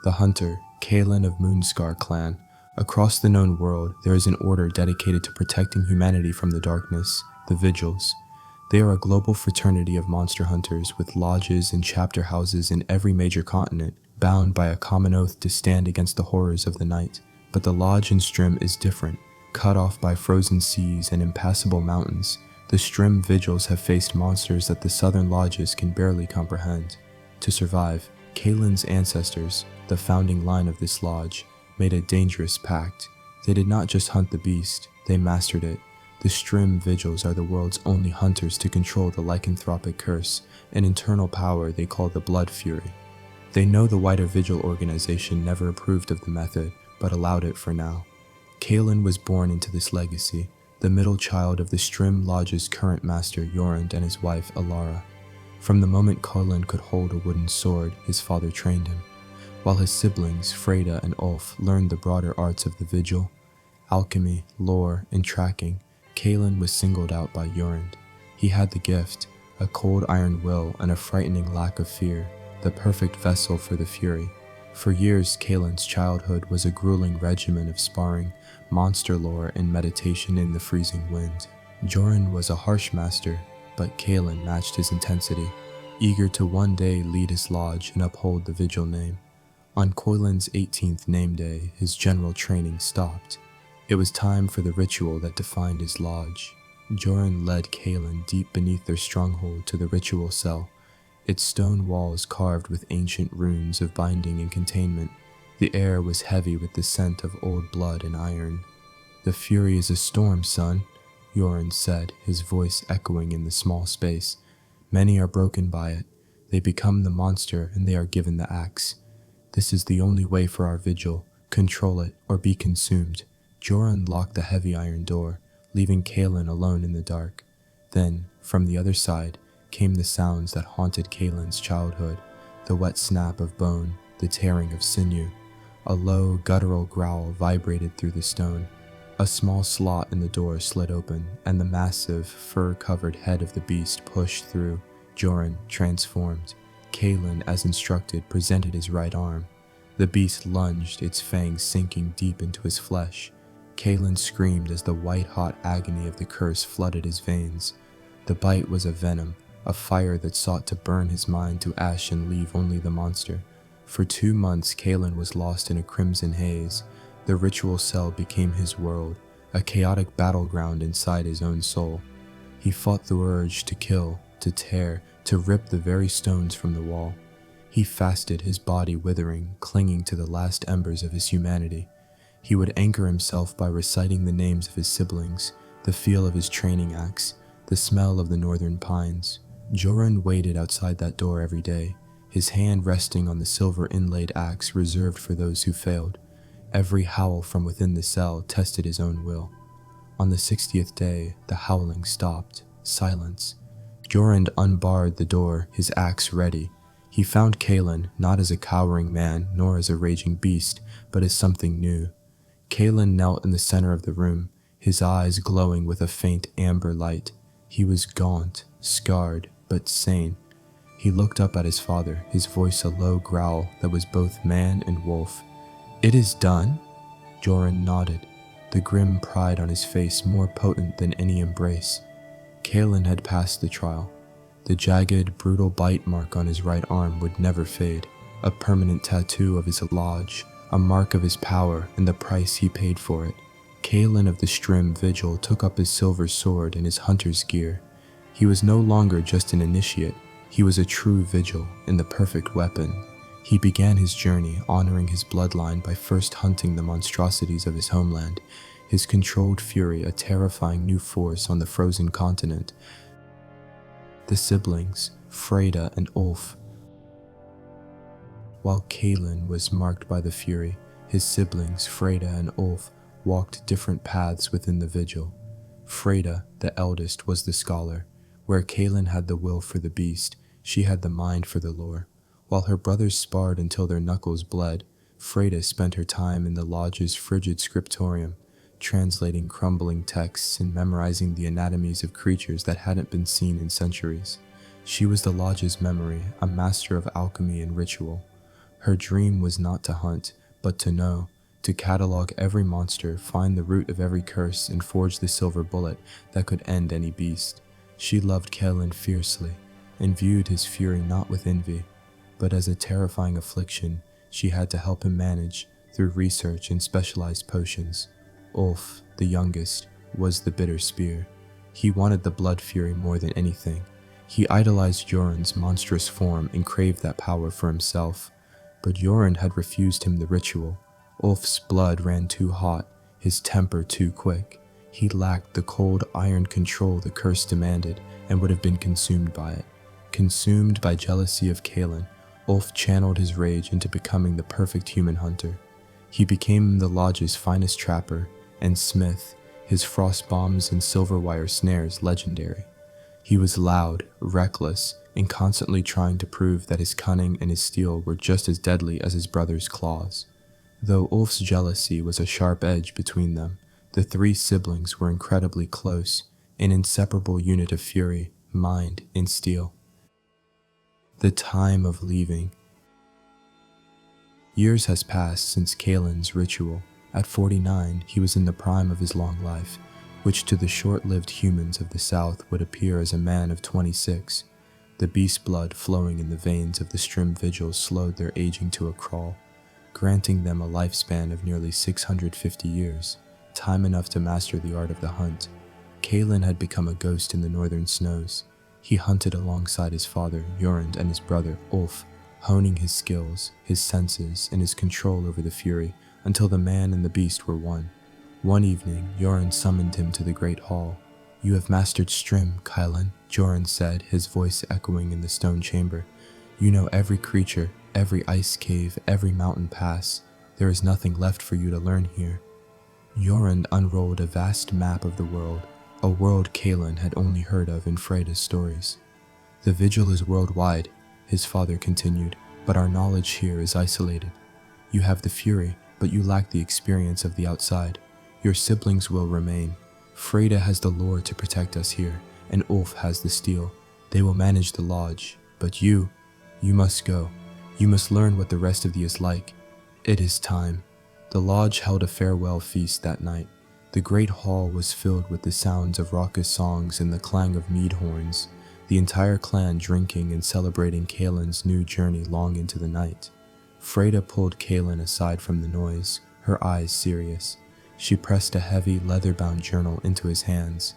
the hunter, Kalen of Moonscar clan. Across the known world, there is an order dedicated to protecting humanity from the darkness, the Vigils. They are a global fraternity of monster hunters with lodges and chapter houses in every major continent, bound by a common oath to stand against the horrors of the night. But the lodge in Strim is different. Cut off by frozen seas and impassable mountains, the Strim Vigils have faced monsters that the southern lodges can barely comprehend. To survive, Kalen's ancestors, the founding line of this lodge, made a dangerous pact. They did not just hunt the beast, they mastered it. The Strim Vigils are the world's only hunters to control the lycanthropic curse, an internal power they call the Blood Fury. They know the wider Vigil organization never approved of the method, but allowed it for now. Kalen was born into this legacy, the middle child of the Strim Lodge's current master Jorund and his wife Alara. From the moment Kalen could hold a wooden sword, his father trained him, while his siblings Freyda and Ulf learned the broader arts of the Vigil, alchemy, lore, and tracking. Kalen was singled out by Jorund. He had the gift, a cold iron will and a frightening lack of fear, the perfect vessel for the Fury. For years, Kalen's childhood was a grueling regimen of sparring, monster lore, and meditation in the freezing wind. Jorund was a harsh master, but Kalen matched his intensity, eager to one day lead his lodge and uphold the Vigil name. On Kalen's 18th name day, his general training stopped. It was time for the ritual that defined his lodge. Jorund led Kalen deep beneath their stronghold to the ritual cell, its stone walls carved with ancient runes of binding and containment. The air was heavy with the scent of old blood and iron. "The Fury is a storm, son," Jorund said, his voice echoing in the small space. "Many are broken by it. They become the monster and they are given the axe. This is the only way for our Vigil. Control it or be consumed." Jorund locked the heavy iron door, leaving Kalen alone in the dark. Then, from the other side, came the sounds that haunted Kalen's childhood, the wet snap of bone, the tearing of sinew. A low, guttural growl vibrated through the stone. A small slot in the door slid open, and the massive, fur-covered head of the beast pushed through. Jorund, transformed. Kalen, as instructed, presented his right arm. The beast lunged, its fangs sinking deep into his flesh. Kalen screamed as the white-hot agony of the curse flooded his veins. The bite was a venom, a fire that sought to burn his mind to ash and leave only the monster. For 2 months, Kalen was lost in a crimson haze. The ritual cell became his world, a chaotic battleground inside his own soul. He fought the urge to kill, to tear, to rip the very stones from the wall. He fasted, his body withering, clinging to the last embers of his humanity. He would anchor himself by reciting the names of his siblings, the feel of his training axe, the smell of the northern pines. Jorund waited outside that door every day, his hand resting on the silver-inlaid axe reserved for those who failed. Every howl from within the cell tested his own will. On the 60th day, the howling stopped. Silence. Jorund unbarred the door, his axe ready. He found Kalen not as a cowering man, nor as a raging beast, but as something new. Kalen knelt in the center of the room, his eyes glowing with a faint amber light. He was gaunt, scarred, but sane. He looked up at his father, his voice a low growl that was both man and wolf. "It is done?" Jorund nodded, the grim pride on his face more potent than any embrace. Kalen had passed the trial. The jagged, brutal bite mark on his right arm would never fade, a permanent tattoo of his lodge, a mark of his power and the price he paid for it. Kalen of the Strim Vigil took up his silver sword and his hunter's gear. He was no longer just an initiate, he was a true Vigil and the perfect weapon. He began his journey honoring his bloodline by first hunting the monstrosities of his homeland, his controlled fury a terrifying new force on the frozen continent. The siblings, Freyda and Ulf. While Kalen was marked by the Fury, his siblings, Freyda and Ulf, walked different paths within the Vigil. Freyda, the eldest, was the scholar. Where Kalen had the will for the beast, she had the mind for the lore. While her brothers sparred until their knuckles bled, Freyda spent her time in the lodge's frigid scriptorium, translating crumbling texts and memorizing the anatomies of creatures that hadn't been seen in centuries. She was the lodge's memory, a master of alchemy and ritual. Her dream was not to hunt, but to know, to catalog every monster, find the root of every curse, and forge the silver bullet that could end any beast. She loved Kellen fiercely, and viewed his fury not with envy, but as a terrifying affliction she had to help him manage through research and specialized potions. Ulf, the youngest, was the bitter spear. He wanted the blood fury more than anything. He idolized Jorun's monstrous form and craved that power for himself. But Jorun had refused him the ritual. Ulf's blood ran too hot, his temper too quick. He lacked the cold iron control the curse demanded and would have been consumed by it. Consumed by jealousy of Kalen, Ulf channeled his rage into becoming the perfect human hunter. He became the lodge's finest trapper and smith, his frost bombs and silver wire snares legendary. He was loud, reckless, and constantly trying to prove that his cunning and his steel were just as deadly as his brother's claws. Though Ulf's jealousy was a sharp edge between them, the three siblings were incredibly close, an inseparable unit of fury, mind, and steel. The time of leaving. Years has passed since Kalen's ritual. At 49, he was in the prime of his long life, which to the short-lived humans of the South would appear as a man of 26. The beast blood flowing in the veins of the Strim Vigils slowed their aging to a crawl, granting them a lifespan of nearly 650 years, time enough to master the art of the hunt. Kalen had become a ghost in the northern snows. He hunted alongside his father, Jorund, and his brother, Ulf, honing his skills, his senses, and his control over the fury until the man and the beast were one. One evening, Jorund summoned him to the great hall. "You have mastered Strim, Kalen," Jorund said, his voice echoing in the stone chamber. "You know every creature, every ice cave, every mountain pass. There is nothing left for you to learn here." Jorund unrolled a vast map of the world, a world Kalen had only heard of in Freda's stories. "The vigil is worldwide," his father continued, "but our knowledge here is isolated. You have the fury, but you lack the experience of the outside. Your siblings will remain. Freda has the lore to protect us here, and Ulf has the steel. They will manage the lodge, but you must go. You must learn what the rest of thee is like. It is time." The lodge held a farewell feast that night. The great hall was filled with the sounds of raucous songs and the clang of mead horns, the entire clan drinking and celebrating Kalen's new journey long into the night. Freda pulled Kalen aside from the noise, her eyes serious. She pressed a heavy, leather-bound journal into his hands.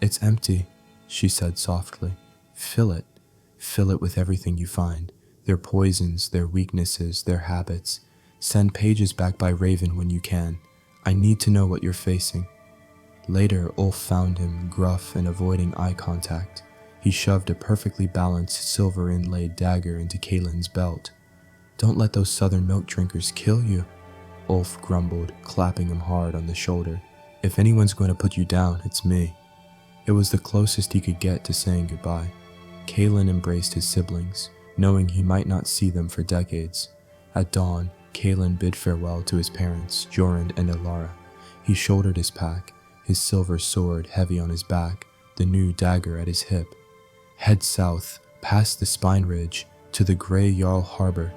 "It's empty," she said softly. Fill it with everything you find. Their poisons, their weaknesses, their habits. Send pages back by Raven when you can. I need to know what you're facing." Later, Ulf found him, gruff and avoiding eye contact. He shoved a perfectly balanced, silver-inlaid dagger into Kalen's belt. "Don't let those southern milk drinkers kill you," Ulf grumbled, clapping him hard on the shoulder. "If anyone's going to put you down, it's me." It was the closest he could get to saying goodbye. Kalen embraced his siblings, knowing he might not see them for decades. At dawn, Kalen bid farewell to his parents, Jorund and Elara. He shouldered his pack, his silver sword heavy on his back, the new dagger at his hip. "Head south, past the spine ridge, to the Grey Jarl Harbor,"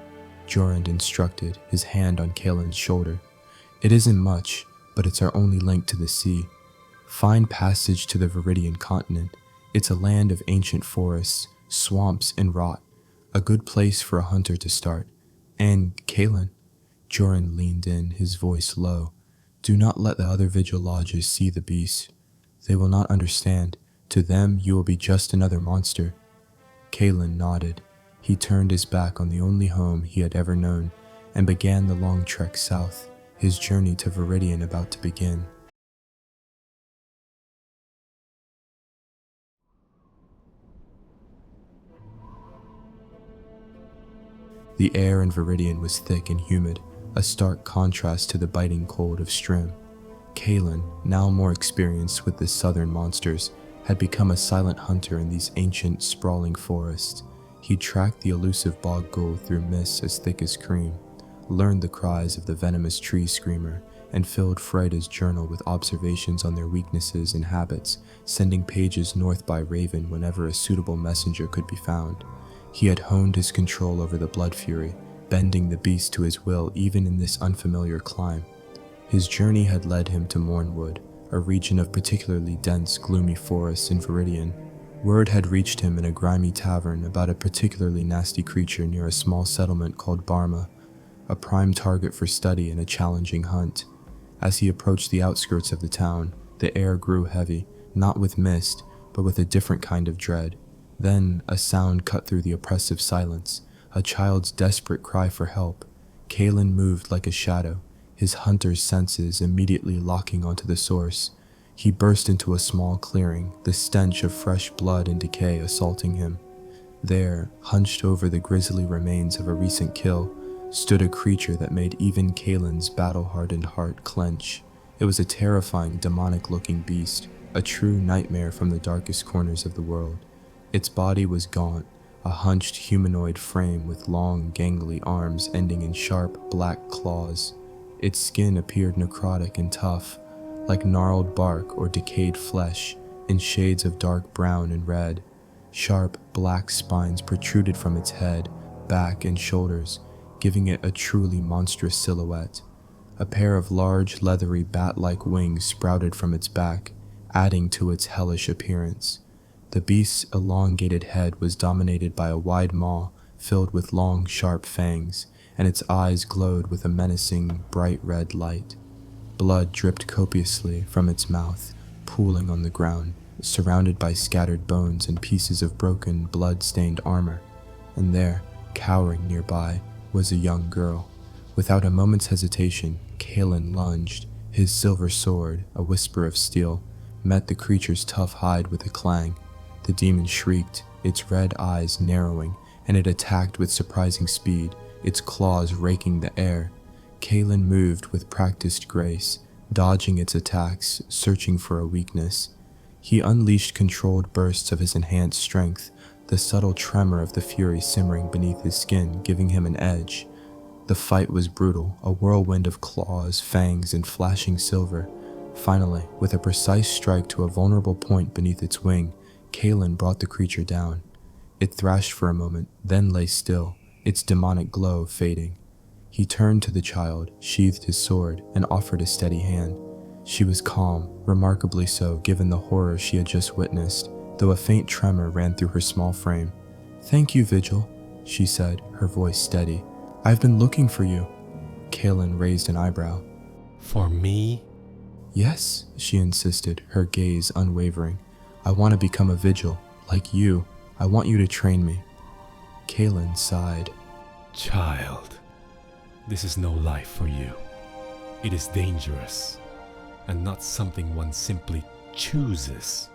Jorund instructed, his hand on Kalen's shoulder. "It isn't much, but it's our only link to the sea. Find passage to the Viridian continent. It's a land of ancient forests, swamps, and rot. A good place for a hunter to start. And, Kalen," Jorund leaned in, his voice low, "do not let the other vigil lodges see the beast. They will not understand. To them, you will be just another monster." Kalen nodded. He turned his back on the only home he had ever known and began the long trek south, his journey to Viridian about to begin. The air in Viridian was thick and humid, a stark contrast to the biting cold of Strim. Kalen, now more experienced with the southern monsters, had become a silent hunter in these ancient, sprawling forests. He tracked the elusive bog ghoul through mists as thick as cream, learned the cries of the venomous tree screamer, and filled Freda's journal with observations on their weaknesses and habits, sending pages north by Raven whenever a suitable messenger could be found. He had honed his control over the blood fury, bending the beast to his will even in this unfamiliar clime. His journey had led him to Mornwood, a region of particularly dense, gloomy forests in Viridian. Word had reached him in a grimy tavern about a particularly nasty creature near a small settlement called Barma, a prime target for study and a challenging hunt. As he approached the outskirts of the town, the air grew heavy, not with mist, but with a different kind of dread. Then a sound cut through the oppressive silence, a child's desperate cry for help. Kalen moved like a shadow, his hunter's senses immediately locking onto the source. He burst into a small clearing, the stench of fresh blood and decay assaulting him. There, hunched over the grisly remains of a recent kill, stood a creature that made even Kalen's battle-hardened heart clench. It was a terrifying, demonic-looking beast, a true nightmare from the darkest corners of the world. Its body was gaunt, a hunched humanoid frame with long, gangly arms ending in sharp, black claws. Its skin appeared necrotic and tough, like gnarled bark or decayed flesh, in shades of dark brown and red. Sharp, black spines protruded from its head, back, and shoulders, giving it a truly monstrous silhouette. A pair of large, leathery, bat-like wings sprouted from its back, adding to its hellish appearance. The beast's elongated head was dominated by a wide maw filled with long, sharp fangs, and its eyes glowed with a menacing, bright red light. Blood dripped copiously from its mouth, pooling on the ground, surrounded by scattered bones and pieces of broken, blood-stained armor. And there, cowering nearby, was a young girl. Without a moment's hesitation, Kalen lunged. His silver sword, a whisper of steel, met the creature's tough hide with a clang. The demon shrieked, its red eyes narrowing, and it attacked with surprising speed, its claws raking the air. Kalen moved with practiced grace, dodging its attacks, searching for a weakness. He unleashed controlled bursts of his enhanced strength, the subtle tremor of the fury simmering beneath his skin giving him an edge. The fight was brutal, a whirlwind of claws, fangs, and flashing silver. Finally, with a precise strike to a vulnerable point beneath its wing, Kalen brought the creature down. It thrashed for a moment, then lay still, its demonic glow fading. He turned to the child, sheathed his sword, and offered a steady hand. She was calm, remarkably so given the horror she had just witnessed, though a faint tremor ran through her small frame. "Thank you, Vigil," she said, her voice steady. "I've been looking for you." Kalen raised an eyebrow. "For me?" "Yes," she insisted, her gaze unwavering. "I want to become a Vigil, like you. I want you to train me." Kalen sighed. "Child, this is no life for you. It is dangerous, and not something one simply chooses."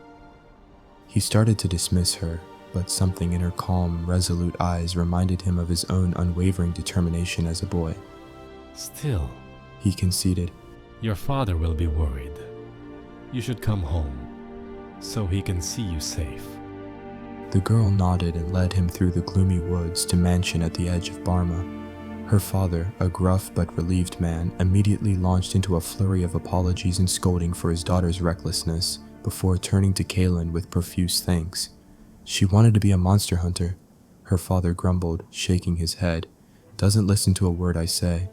He started to dismiss her, but something in her calm, resolute eyes reminded him of his own unwavering determination as a boy. "Still," he conceded, "your father will be worried. You should come home, so he can see you safe." The girl nodded and led him through the gloomy woods to mansion at the edge of Barma. Her father, a gruff but relieved man, immediately launched into a flurry of apologies and scolding for his daughter's recklessness, before turning to Kalen with profuse thanks. "She wanted to be a monster hunter," her father grumbled, shaking his head. "Doesn't listen to a word I say."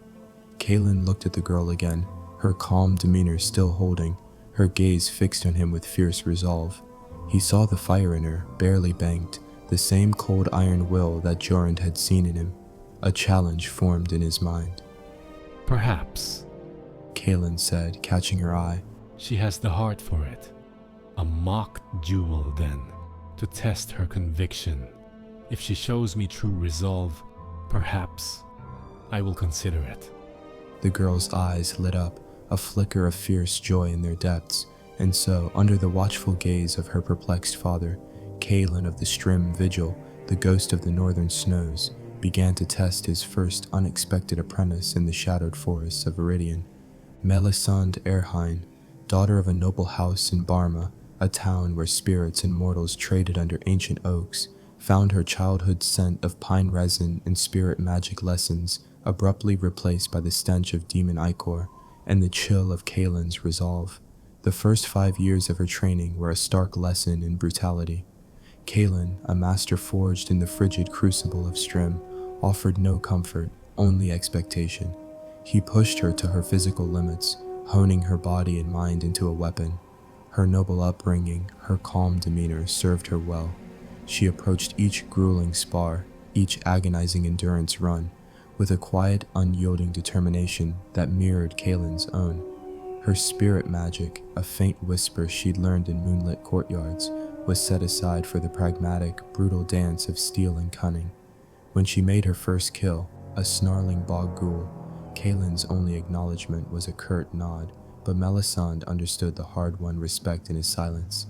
Kalen looked at the girl again, her calm demeanor still holding, her gaze fixed on him with fierce resolve. He saw the fire in her, barely banked, the same cold iron will that Jorund had seen in him. A challenge formed in his mind. "Perhaps," Kalen said, catching her eye. "she has the heart for it. A mock duel, then, to test her conviction. If she shows me true resolve, perhaps I will consider it." The girl's eyes lit up, a flicker of fierce joy in their depths, and so, under the watchful gaze of her perplexed father, Kalen of the Strim Vigil, the ghost of the northern snows, began to test his first unexpected apprentice in the shadowed forests of Viridian. Melisande Erhain, daughter of a noble house in Barma, a town where spirits and mortals traded under ancient oaks, found her childhood scent of pine resin and spirit magic lessons abruptly replaced by the stench of demon ichor and the chill of Kalen's resolve. The first 5 years of her training were a stark lesson in brutality. Kalen, a master forged in the frigid crucible of Strim, offered no comfort, only expectation. He pushed her to her physical limits, honing her body and mind into a weapon. Her noble upbringing, her calm demeanor served her well. She approached each grueling spar, each agonizing endurance run, with a quiet, unyielding determination that mirrored Kaylin's own. Her spirit magic, a faint whisper she'd learned in moonlit courtyards, was set aside for the pragmatic, brutal dance of steel and cunning. When she made her first kill, a snarling bog ghoul, Kaylin's only acknowledgement was a curt nod, but Melisande understood the hard-won respect in his silence.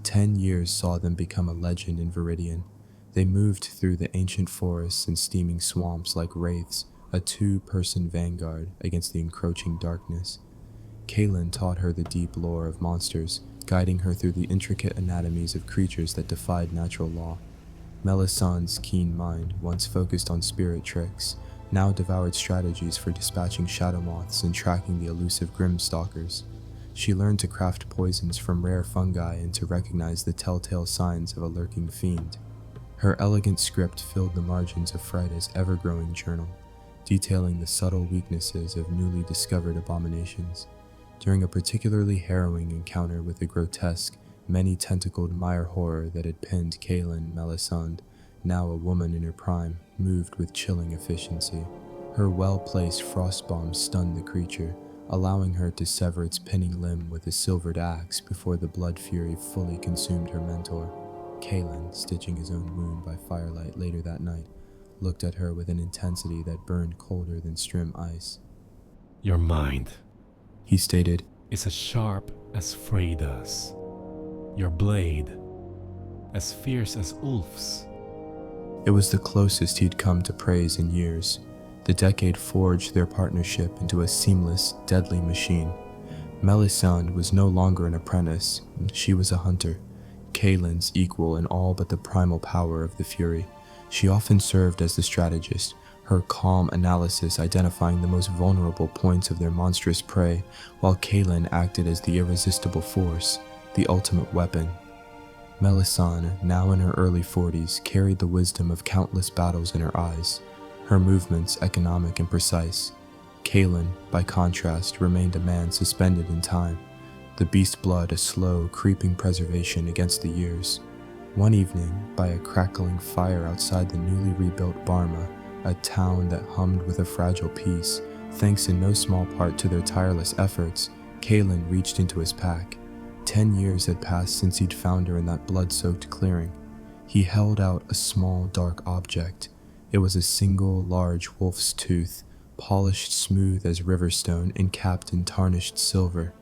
10 years saw them become a legend in Viridian. They moved through the ancient forests and steaming swamps like wraiths, a two-person vanguard against the encroaching darkness. Kaylin taught her the deep lore of monsters, guiding her through the intricate anatomies of creatures that defied natural law. Melisandre's keen mind, once focused on spirit tricks, now devoured strategies for dispatching shadow moths and tracking the elusive grimstalkers. She learned to craft poisons from rare fungi and to recognize the telltale signs of a lurking fiend. Her elegant script filled the margins of Frida's ever-growing journal, detailing the subtle weaknesses of newly discovered abominations. During a particularly harrowing encounter with the grotesque, many-tentacled mire horror that had pinned Kaylin, Melisande, now a woman in her prime, moved with chilling efficiency. Her well-placed frost bomb stunned the creature, allowing her to sever its pinning limb with a silvered axe before the blood fury fully consumed her mentor. Kaylin, stitching his own wound by firelight later that night, looked at her with an intensity that burned colder than Strim ice. Your mind, He stated, is as sharp as Freda's. Your blade, as fierce as Ulf's. It was the closest he'd come to praise in years. The decade forged their partnership into a seamless, deadly machine. Melisande was no longer an apprentice, she was a hunter, Kaylin's equal in all but the primal power of the Fury. She often served as the strategist, her calm analysis identifying the most vulnerable points of their monstrous prey, while Kaylin acted as the irresistible force, the ultimate weapon. Melisande, now in her early 40s, carried the wisdom of countless battles in her eyes, her movements economic and precise. Kaylin, by contrast, remained a man suspended in time, the beast blood a slow, creeping preservation against the years. One evening, by a crackling fire outside the newly rebuilt Barma, a town that hummed with a fragile peace, thanks in no small part to their tireless efforts, Kaylin reached into his pack. 10 years had passed since he'd found her in that blood-soaked clearing. He held out a small, dark object. It was a single, large wolf's tooth, polished smooth as riverstone and capped in tarnished silver.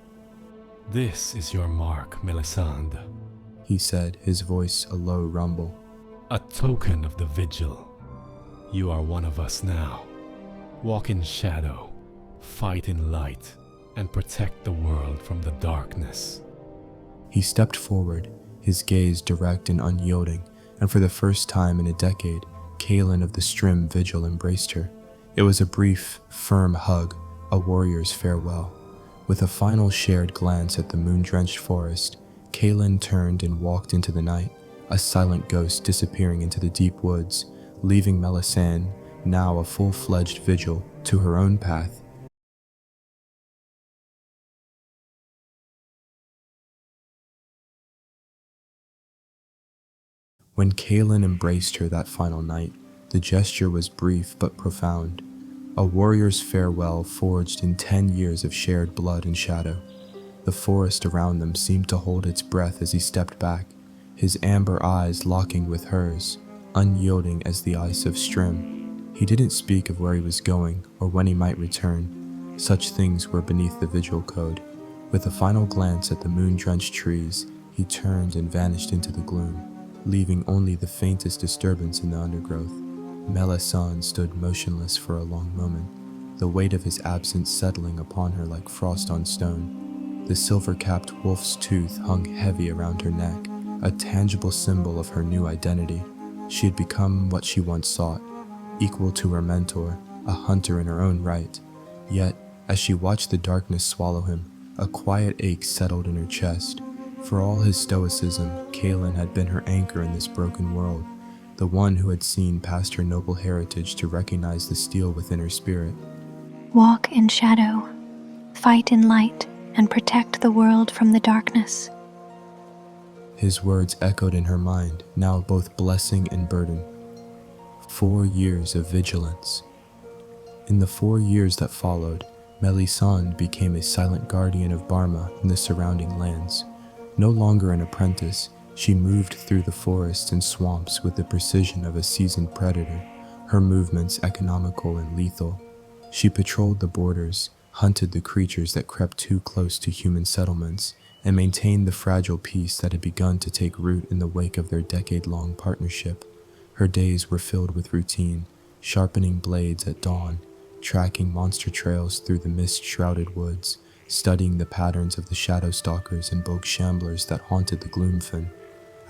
This is your mark, Melisande. He said, his voice a low rumble. A token of the vigil. You are one of us now. Walk in shadow, fight in light, and protect the world from the darkness. He stepped forward, his gaze direct and unyielding, and for the first time in a decade, Kaylin of the Strim Vigil embraced her. It was a brief, firm hug, a warrior's farewell. With a final shared glance at the moon-drenched forest, Kaylin turned and walked into the night, a silent ghost disappearing into the deep woods, leaving Melisande, now a full-fledged vigil, to her own path. When Kaylin embraced her that final night, the gesture was brief but profound, a warrior's farewell forged in 10 years of shared blood and shadow. The forest around them seemed to hold its breath as he stepped back, his amber eyes locking with hers, unyielding as the ice of Strim. He didn't speak of where he was going or when he might return. Such things were beneath the vigil code. With a final glance at the moon-drenched trees, he turned and vanished into the gloom, leaving only the faintest disturbance in the undergrowth. Melisande stood motionless for a long moment, the weight of his absence settling upon her like frost on stone. The silver-capped wolf's tooth hung heavy around her neck, a tangible symbol of her new identity. She had become what she once sought, equal to her mentor, a hunter in her own right. Yet, as she watched the darkness swallow him, a quiet ache settled in her chest. For all his stoicism, Kaylin had been her anchor in this broken world. the one who had seen past her noble heritage to recognize the steel within her spirit. Walk in shadow, fight in light, and protect the world from the darkness. His words echoed in her mind, now both blessing and burden. 4 years of vigilance. In the 4 years that followed, Melisande became a silent guardian of Barma and the surrounding lands. No longer an apprentice, she moved through the forests and swamps with the precision of a seasoned predator, her movements economical and lethal. She patrolled the borders, hunted the creatures that crept too close to human settlements, and maintained the fragile peace that had begun to take root in the wake of their decade-long partnership. Her days were filled with routine, sharpening blades at dawn, tracking monster trails through the mist-shrouded woods, studying the patterns of the shadow stalkers and bogue shamblers that haunted the Gloomfen.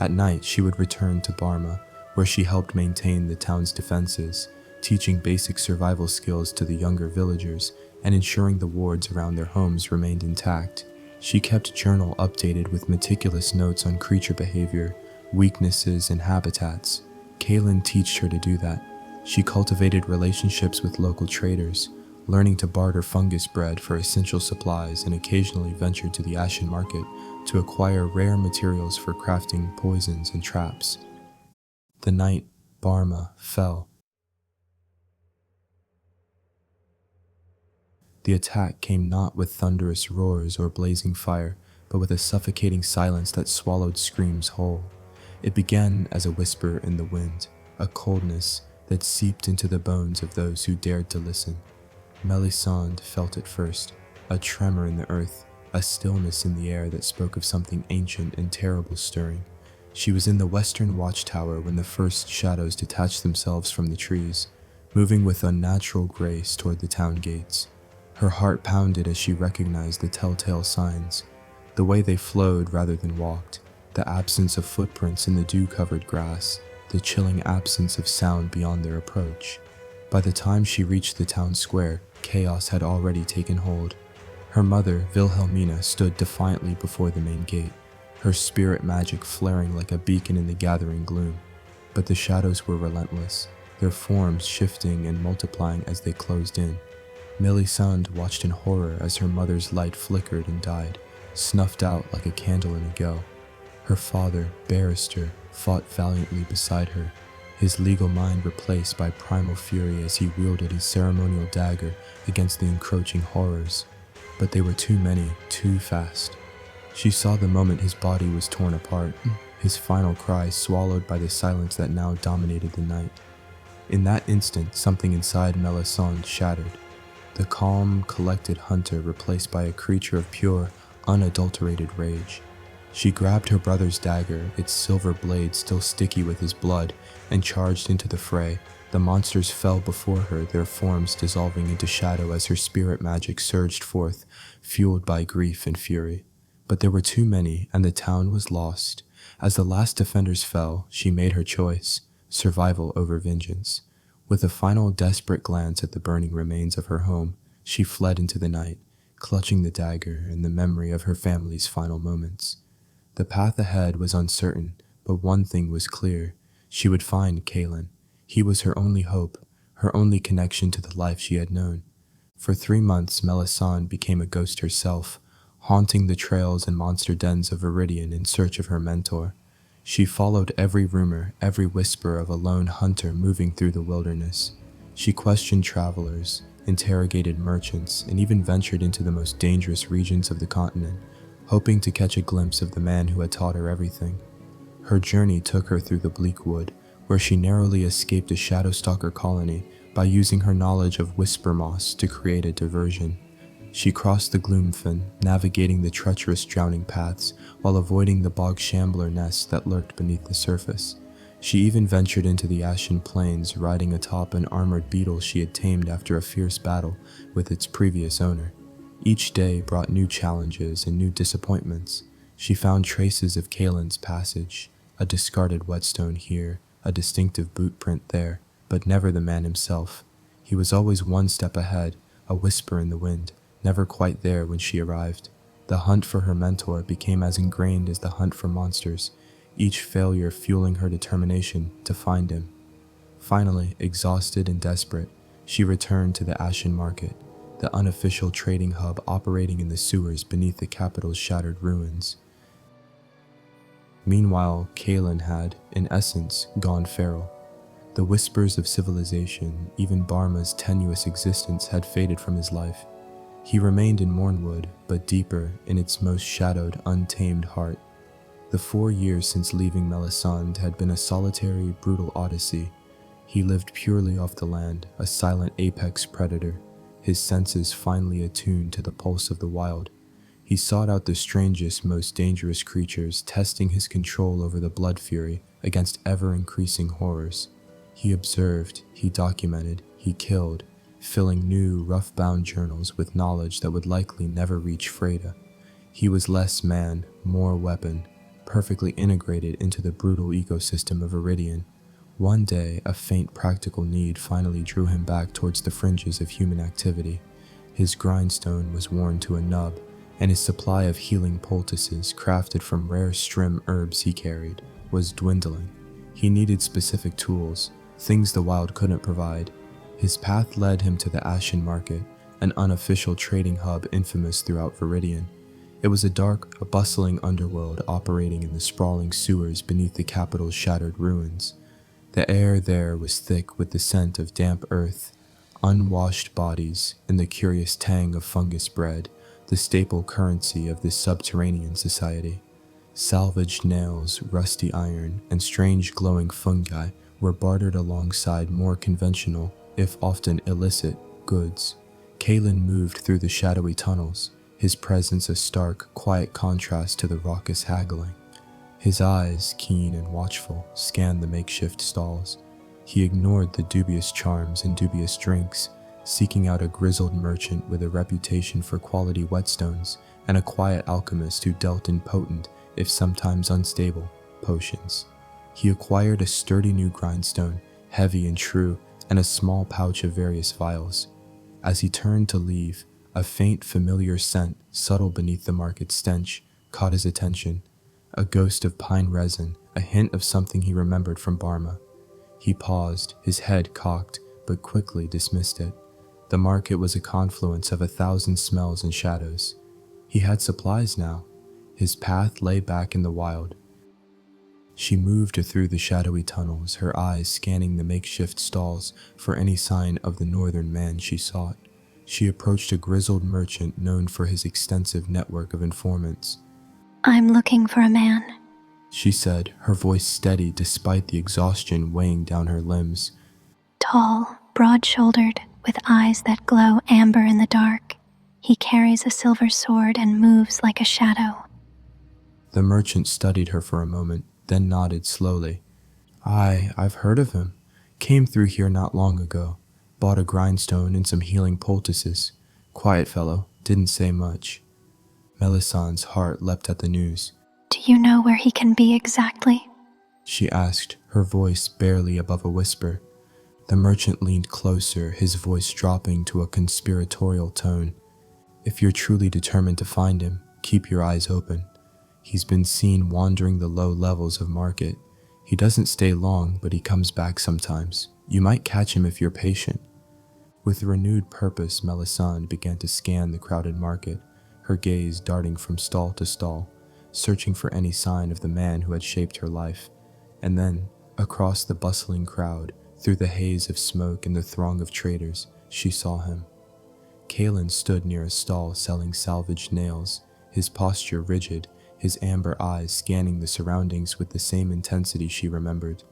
At night, she would return to Barma, where she helped maintain the town's defenses, teaching basic survival skills to the younger villagers and ensuring the wards around their homes remained intact. She kept journal updated with meticulous notes on creature behavior, weaknesses, and habitats. Kaelin taught her to do that. She cultivated relationships with local traders, learning to barter fungus bread for essential supplies, and occasionally ventured to the Ashen Market to acquire rare materials for crafting poisons and traps. The night Barma fell. The attack came not with thunderous roars or blazing fire, but with a suffocating silence that swallowed screams whole. It began as a whisper in the wind, a coldness that seeped into the bones of those who dared to listen. Melisande felt it first, a tremor in the earth, a stillness in the air that spoke of something ancient and terrible stirring. She was in the western watchtower when the first shadows detached themselves from the trees, moving with unnatural grace toward the town gates. Her heart pounded as she recognized the telltale signs, the way they flowed rather than walked, the absence of footprints in the dew-covered grass, the chilling absence of sound beyond their approach. By the time she reached the town square, chaos had already taken hold. Her mother, Wilhelmina, stood defiantly before the main gate, her spirit magic flaring like a beacon in the gathering gloom. But the shadows were relentless, their forms shifting and multiplying as they closed in. Melisande watched in horror as her mother's light flickered and died, snuffed out like a candle in a go. Her father, barrister, fought valiantly beside her, his legal mind replaced by primal fury as he wielded his ceremonial dagger against the encroaching horrors. But they were too many, too fast. She saw the moment his body was torn apart, his final cry swallowed by the silence that now dominated the night. In that instant, something inside Melisande shattered. The calm, collected hunter replaced by a creature of pure, unadulterated rage. She grabbed her brother's dagger, its silver blade still sticky with his blood, and charged into the fray. The monsters fell before her, their forms dissolving into shadow as her spirit magic surged forth, fueled by grief and fury. But there were too many, and the town was lost. As the last defenders fell, she made her choice: survival over vengeance. With a final desperate glance at the burning remains of her home, she fled into the night, clutching the dagger and the memory of her family's final moments. The path ahead was uncertain, but one thing was clear: she would find Kaelin. He was her only hope, her only connection to the life she had known. For 3 months, Melisande became a ghost herself, haunting the trails and monster dens of Viridian in search of her mentor. She followed every rumor, every whisper of a lone hunter moving through the wilderness. She questioned travelers, interrogated merchants, and even ventured into the most dangerous regions of the continent, hoping to catch a glimpse of the man who had taught her everything. Her journey took her through the bleak wood, where she narrowly escaped a Shadowstalker colony by using her knowledge of whisper moss to create a diversion. She crossed the Gloomfen, navigating the treacherous drowning paths while avoiding the bog shambler nests that lurked beneath the surface. She even ventured into the Ashen Plains, riding atop an armored beetle she had tamed after a fierce battle with its previous owner. Each day brought new challenges and new disappointments. She found traces of Kaelin's passage, a discarded whetstone here, a distinctive boot print there, but never the man himself. He was always one step ahead, a whisper in the wind, never quite there when she arrived. The hunt for her mentor became as ingrained as the hunt for monsters. each failure fueling her determination to find him. Finally, exhausted and desperate, she returned to the Ashen Market, the unofficial trading hub operating in the sewers beneath the capital's shattered ruins. Meanwhile, Kalen had, in essence, gone feral. The whispers of civilization, even Barma's tenuous existence, had faded from his life. He remained in Mornwood, but deeper in its most shadowed, untamed heart. The 4 years since leaving Melisande had been a solitary, brutal odyssey. He lived purely off the land, a silent apex predator, his senses finely attuned to the pulse of the wild. He sought out the strangest, most dangerous creatures, testing his control over the blood fury against ever-increasing horrors. He observed, he documented, he killed, filling new, rough-bound journals with knowledge that would likely never reach Freda. He was less man, more weapon, perfectly integrated into the brutal ecosystem of Iridian. One day, a faint practical need finally drew him back towards the fringes of human activity. His grindstone was worn to a nub, and his supply of healing poultices, crafted from rare strim herbs he carried, was dwindling. He needed specific tools, things the wild couldn't provide. His path led him to the Ashen Market, an unofficial trading hub infamous throughout Viridian. It was a bustling underworld operating in the sprawling sewers beneath the capital's shattered ruins. The air there was thick with the scent of damp earth, unwashed bodies, and the curious tang of fungus bread, the staple currency of this subterranean society. Salvaged nails, rusty iron, and strange glowing fungi were bartered alongside more conventional, if often illicit, goods. Kalen moved through the shadowy tunnels, his presence a stark, quiet contrast to the raucous haggling. His eyes, keen and watchful, scanned the makeshift stalls. He ignored the dubious charms and dubious drinks, seeking out a grizzled merchant with a reputation for quality whetstones and a quiet alchemist who dealt in potent, if sometimes unstable, potions. He acquired a sturdy new grindstone, heavy and true, and a small pouch of various vials. As he turned to leave, a faint, familiar scent, subtle beneath the market stench, caught his attention. A ghost of pine resin, a hint of something he remembered from Barma. He paused, his head cocked, but quickly dismissed it. The market was a confluence of 1,000 smells and shadows. He had supplies now. His path lay back in the wild. She moved through the shadowy tunnels, her eyes scanning the makeshift stalls for any sign of the northern man she sought. She approached a grizzled merchant known for his extensive network of informants. "I'm looking for a man," she said, her voice steady despite the exhaustion weighing down her limbs. "Tall, broad-shouldered, with eyes that glow amber in the dark. He carries a silver sword and moves like a shadow." The merchant studied her for a moment, then nodded slowly. I've heard of him. Came through here not long ago. Bought a grindstone and some healing poultices. Quiet fellow, didn't say much." Melisandre's heart leapt at the news. "Do you know where he can be exactly?" she asked, her voice barely above a whisper. The merchant leaned closer, his voice dropping to a conspiratorial tone. "If you're truly determined to find him, keep your eyes open. He's been seen wandering the low levels of market. He doesn't stay long, but he comes back sometimes. You might catch him if you're patient." With renewed purpose, Melisandre began to scan the crowded market, her gaze darting from stall to stall, searching for any sign of the man who had shaped her life. And then, across the bustling crowd, through the haze of smoke and the throng of traders, she saw him. Kalen stood near a stall selling salvaged nails, his posture rigid, his amber eyes scanning the surroundings with the same intensity she remembered.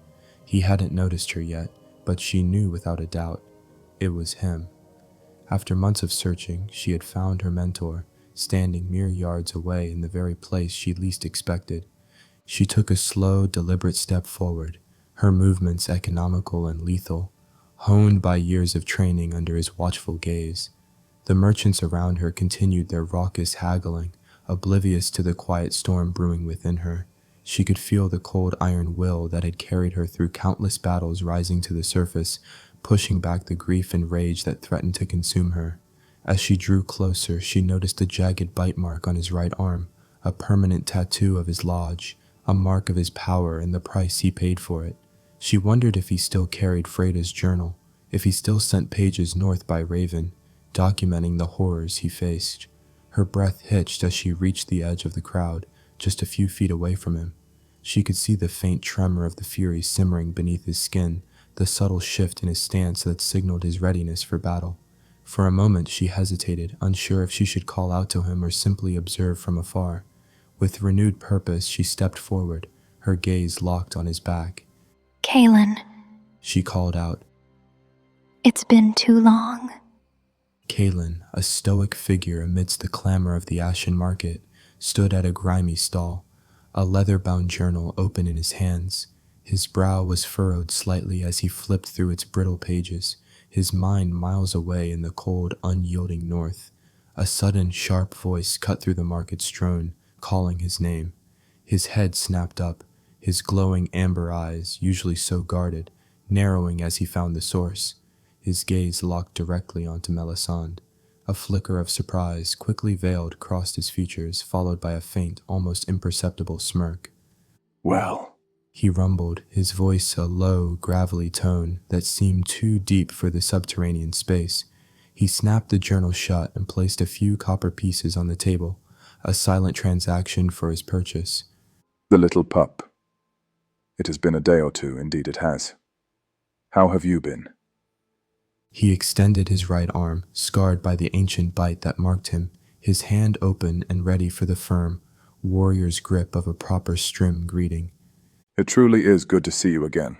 He hadn't noticed her yet, but she knew without a doubt. It was him. After months of searching, she had found her mentor, standing mere yards away in the very place she least expected. She took a slow, deliberate step forward, her movements economical and lethal, honed by years of training under his watchful gaze. The merchants around her continued their raucous haggling, oblivious to the quiet storm brewing within her. She could feel the cold iron will that had carried her through countless battles rising to the surface, pushing back the grief and rage that threatened to consume her. As she drew closer, she noticed a jagged bite mark on his right arm, a permanent tattoo of his lodge, a mark of his power and the price he paid for it. She wondered if he still carried Freda's journal, if he still sent pages north by Raven, documenting the horrors he faced. Her breath hitched as she reached the edge of the crowd, just a few feet away from him. She could see the faint tremor of the fury simmering beneath his skin, the subtle shift in his stance that signaled his readiness for battle. For a moment she hesitated, unsure if she should call out to him or simply observe from afar. With renewed purpose she stepped forward, her gaze locked on his back. Kaylin, She called out. it's been too long. Kaylin, a stoic figure amidst the clamor of the Ashen Market, stood at a grimy stall, a leather-bound journal open in his hands. His brow was furrowed slightly as he flipped through its brittle pages, his mind miles away in the cold, unyielding north. A sudden, sharp voice cut through the market's drone, calling his name. His head snapped up, his glowing amber eyes, usually so guarded, narrowing as he found the source. His gaze locked directly onto Melisande. A flicker of surprise, quickly veiled, crossed his features, followed by a faint, almost imperceptible smirk. Well, He rumbled, his voice a low, gravelly tone that seemed too deep for the subterranean space. He snapped the journal shut and placed a few copper pieces on the table, a silent transaction for his purchase. the little pup. It has been a day or two, indeed it has. How have you been? He extended his right arm, scarred by the ancient bite that marked him, his hand open and ready for the firm, warrior's grip of a proper Strim greeting. It truly is good to see you again.